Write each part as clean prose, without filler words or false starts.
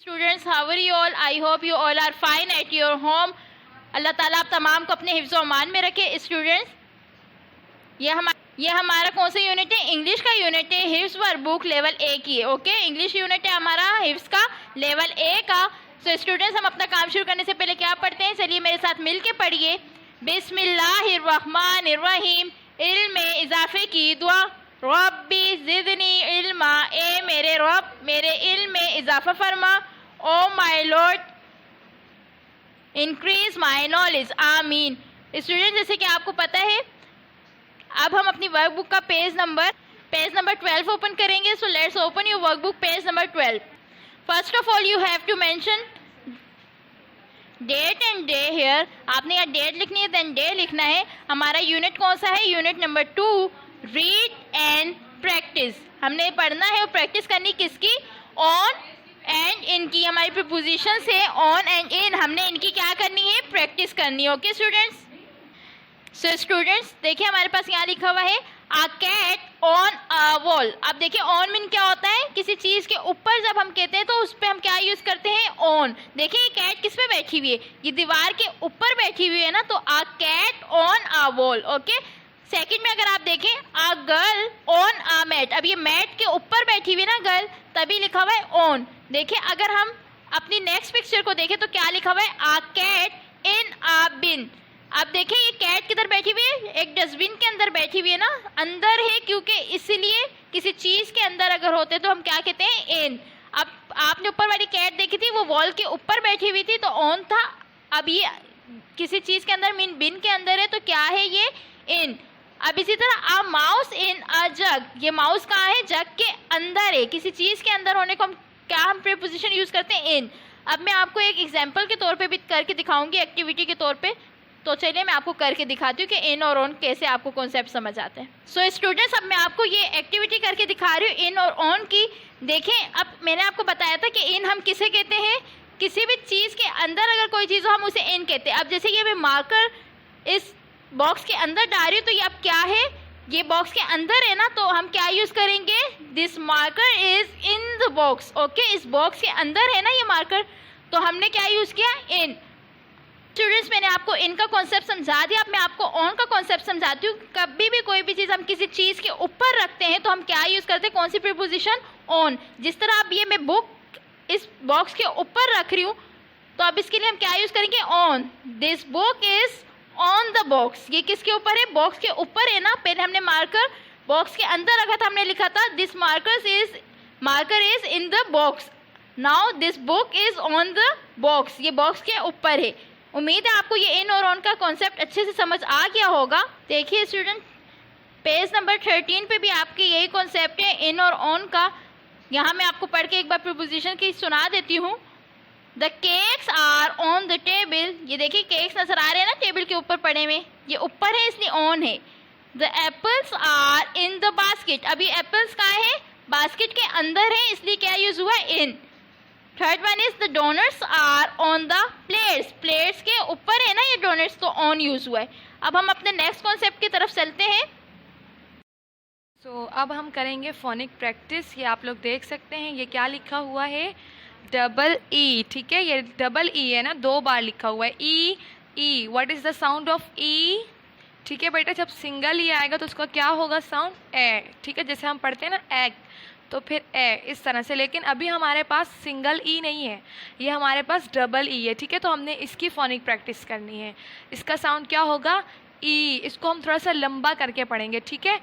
Students, how are you all? I hope you all are fine at your home. अल्लाह ताला आप तमाम को अपने हिफ्ज़ अमान में रखे। स्टूडेंट्स, ये हमारा कौन सा यूनिट है? इंग्लिश का यूनिट है, हिफ्ज़ वर्कबुक लेवल ए की है। ओके, इंग्लिश यूनिट है हमारा हिफ्ज़ का लेवल ए का। सो स्टूडेंट्स, हम अपना काम शुरू करने से पहले क्या पढ़ते हैं? चलिए मेरे साथ मिल के पढ़िए। बिस्मिल्लाहिर्रहमानिर्रहीम। इल्म में इजाफे की दुआ। रब्बी ज़िदनी इल्मा, ए मेरे रब मेरे इल्म में इजाफा फरमा। Oh my lord increase my knowledge, आमीन। स्टूडेंट, जैसे कि आपको पता है, अब हम अपनी वर्कबुक का पेज नंबर 12 ओपन करेंगे। So let's open your workbook, page number 12। First of all you have to mention date and day here. आपने यहाँ डेट लिखनी है, देन डे लिखना है। हमारा यूनिट कौन सा है? Unit number 2, read and practice. हमने पढ़ना है और प्रैक्टिस करनी किसकी? ऑन एंड इन की। हमारी प्रीपोजिशन है ऑन एंड इन, हमने इनकी क्या करनी है? प्रैक्टिस करनी है। Okay students. सो स्टूडेंट्स, देखिए हमारे पास यहाँ लिखा हुआ है a cat on a wall. अब देखिए ऑन मीन क्या होता है? किसी चीज़ के ऊपर जब हम कहते हैं तो उस पर हम क्या यूज़ करते हैं? ऑन। देखिए ये कैट किस पे बैठी हुई है? ये दीवार के ऊपर बैठी हुई है ना, तो a cat on a wall. Okay, second में अगर आप देखें a girl on a mat. अब ये मैट के ऊपर बैठी हुई है ना गर्ल, तभी लिखा हुआ है ऑन। देखिए अगर हम अपनी नेक्स्ट पिक्चर को देखें तो क्या लिखा हुआ है? अ कैट इन अ बिन। अब देखिए ये कैट किधर बैठी हुई है? एक डस्टबिन के अंदर बैठी हुई है ना, अंदर है, क्योंकि इसीलिए किसी चीज़ के अंदर अगर होते तो हम क्या कहते हैं? इन। अब आपने ऊपर वाली कैट देखी थी, वो वॉल के ऊपर बैठी हुई थी तो ऑन था। अब ये किसी चीज़ के अंदर मीन बिन के अंदर है तो क्या है? ये इन। अब इसी तरह अ माउस इन अ जग। ये माउस कहाँ है? जग के अंदर है। किसी चीज़ के अंदर होने को हम प्रीपोजिशन यूज़ करते हैं इन। अब मैं आपको एक एग्जांपल के तौर पे भी करके दिखाऊंगी, एक्टिविटी के तौर पे। तो चलिए मैं आपको करके दिखाती हूँ कि इन और ऑन कैसे आपको कॉन्सेप्ट समझ आते हैं। सो स्टूडेंट्स, अब मैं आपको ये एक्टिविटी करके दिखा रही हूँ इन और ऑन की। देखें, अब मैंने आपको बताया था कि इन हम किसे कहते हैं? किसी भी चीज़ के अंदर अगर कोई चीज़ हो हम उसे इन कहते हैं। अब जैसे ये मैं मार्कर इस बॉक्स के अंदर डाल रही हूँ, तो ये अब क्या है? ये बॉक्स के अंदर है ना, तो हम क्या यूज़ करेंगे? This marker is in the box. Okay, इस बॉक्स के अंदर है ना ये मार्कर, तो हमने क्या यूज़ किया? इन। स्टूडेंट्स, मैंने आपको इन का कॉन्सेप्ट समझा दिया। अब मैं आपको ऑन का कॉन्सेप्ट समझाती हूँ। कभी भी कोई भी चीज़ हम किसी चीज़ के ऊपर रखते हैं तो हम क्या यूज़ करते हैं? कौन सी प्रीपोजिशन? ऑन। जिस तरह अब ये मैं बुक इस बॉक्स के ऊपर रख रही हूँ, तो अब इसके लिए हम क्या यूज़ करेंगे? On. This book is on the box. ये किसके ऊपर है? बॉक्स के ऊपर है ना। पहले हमने मार्कर बॉक्स के अंदर रखा था, हमने लिखा था this marker is in the box. Now this book is on the box. ये बॉक्स के ऊपर है। उम्मीद है आपको ये इन और ऑन का कॉन्सेप्ट अच्छे से समझ आ गया होगा। देखिए स्टूडेंट, पेज नंबर 13 पे भी आपके यही कॉन्सेप्ट है इन और ऑन का। यहाँ मैं आपको पढ़ के एक बार प्रीपोजिशन की सुना देती हूँ। The cakes are on the table. ये देखिए केक्स नजर आ रहे हैं ना टेबल के ऊपर पड़े हुए, ये ऊपर है इसलिए ऑन है। The apples are in the basket. अभी एप्पल्स कहाँ है? बास्केट के अंदर है, इसलिए क्या यूज हुआ? In. Third one is the donuts are on the plates. Plates के ऊपर है ना ये डोनट्स, तो ऑन यूज हुआ है। अब हम अपने नेक्स्ट कॉन्सेप्ट की तरफ चलते हैं। अब हम करेंगे फोनिक प्रैक्टिस। ये आप लोग देख सकते हैं, ये क्या लिखा हुआ है? Double E. ठीक है, ये डबल ई है ना, 2 बार लिखा हुआ है। E E. What is the sound of E? ठीक है बेटा, जब सिंगल ई आएगा तो उसका क्या होगा साउंड? ए। ठीक है, जैसे हम पढ़ते हैं ना एग, तो फिर ए इस तरह से। लेकिन अभी हमारे पास सिंगल ई नहीं है, ये हमारे पास डबल ई है। ठीक है, तो हमने इसकी फोनिक प्रैक्टिस करनी है। इसका साउंड क्या होगा? ई। इसको हम थोड़ा सा लंबा करके पढ़ेंगे। ठीक है,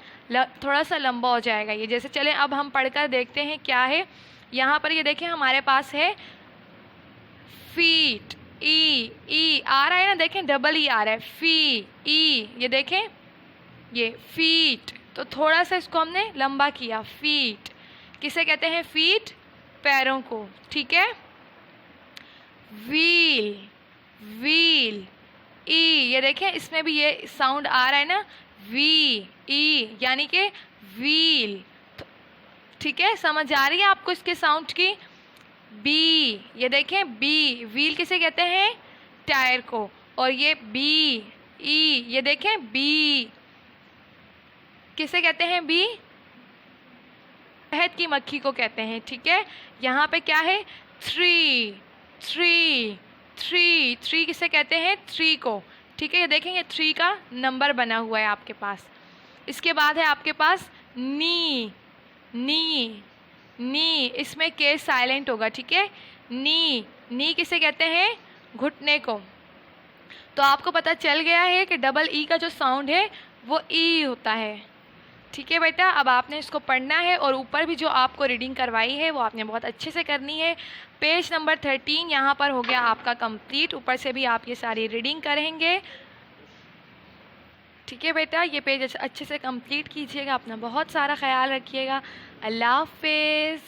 थोड़ा सा लंबा हो जाएगा ये। जैसे चलें अब हम पढ़कर देखते हैं क्या है यहाँ पर। ये देखें हमारे पास है फीट। ई ई आ रहा है ना, देखें डबल ई आ रहा है। फी ई। ये देखें ये फीट, तो थोड़ा सा इसको हमने लंबा किया। फीट किसे कहते हैं? फीट, पैरों को। ठीक है, व्हील व्हील। ई। ये देखें इसमें भी ये साउंड आ रहा है ना, वी ई, यानी कि व्हील। ठीक है, समझ आ रही है आपको इसके साउंड की? बी। ये देखें बी। व्हील किसे कहते हैं? टायर को। और ये बी ई। ये देखें बी किसे कहते हैं? बी शहद की मक्खी को कहते हैं। ठीक है, यहाँ पे क्या है? 3 3 3 3 किसे कहते हैं? 3 को, ठीक है। ये देखेंगे 3 का नंबर बना हुआ है आपके पास। इसके बाद है आपके पास नी नी नी, इसमें के साइलेंट होगा, ठीक है। नी नी किसे कहते हैं? घुटने को। तो आपको पता चल गया है कि डबल ई का जो साउंड है वो ई होता है, ठीक है बेटा। अब आपने इसको पढ़ना है और ऊपर भी जो आपको रीडिंग करवाई है वो आपने बहुत अच्छे से करनी है। पेज नंबर 13 यहाँ पर हो गया आपका कंप्लीट। ऊपर से भी आप ये सारी रीडिंग करेंगे, ठीक है बेटा। ये पेज अच्छे से कंप्लीट कीजिएगा, अपना बहुत सारा ख्याल रखिएगा। अल्लाह हाफिज़।